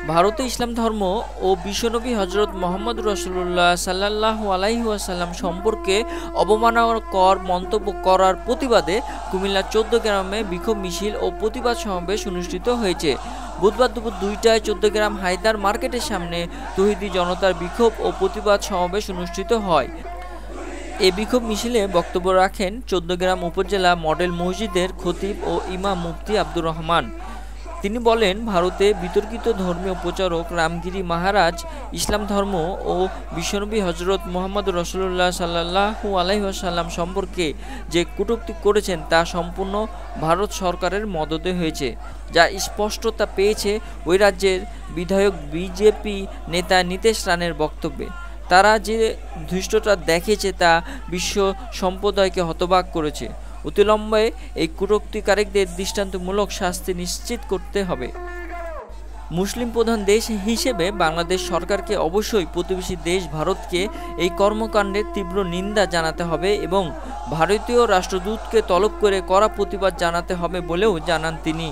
ভারতে ইসলাম ধর্ম ও বিশ্বনবী হজরত মোহাম্মদ রাসূলুল্লাহ সাল্লাল্লাহু আলাইহি ওয়াসাল্লাম সম্পর্কে অবমাননাকর মন্তব্য করার প্রতিবাদে কুমিল্লার ১৪ গ্রামে বিক্ষোভ মিছিল ও প্রতিবাদ সমাবেশ অনুষ্ঠিত হয়েছে। বুধবার দুপুর ২টায় ১৪ গ্রাম হায়দার মার্কেটের সামনে তৌহিদি জনতার বিক্ষোভ ও প্রতিবাদ সমাবেশ অনুষ্ঠিত হয়। এ বিক্ষোভ মিছিলে বক্তব্য রাখেন ১৪ গ্রাম উপজেলা মডেল মসজিদের খতিব ও ইমাম মুফতি আব্দুর রহমান। তিনি বলেন, ভারতে বিতর্কিত ধর্মীয় প্রচারক রামগিরি মহারাজ ইসলাম ধর্ম ও বিশ্বনবী হজরত মোহাম্মদ রাসূলুল্লাহ সাল্লাল্লাহু আলাইহি ওয়াসাল্লাম সম্পর্কে যে কটূক্তি করেছেন তা সম্পূর্ণ ভারত সরকারের মদদে হয়েছে, যা স্পষ্টতা পেয়েছে ওই রাজ্যের বিধায়ক বিজেপি নেতা নীতেশ রানের বক্তব্যে। তারা যে ধৃষ্টতা দেখিয়েছে তা বিশ্ব সম্প্রদায়কে হতবাক করেছে। অতিলম্বে এই কটূক্তিকারীদের দৃষ্টান্তমূলক শাস্তি নিশ্চিত করতে হবে। মুসলিম প্রধান দেশ হিসেবে বাংলাদেশ সরকারকে অবশ্যই প্রতিবেশী দেশ ভারতকে এই কর্মকাণ্ডের তীব্র নিন্দা জানাতে হবে এবং ভারতীয় রাষ্ট্রদূতকে তলব করে কড়া প্রতিবাদ জানাতে হবে বলেও জানান তিনি।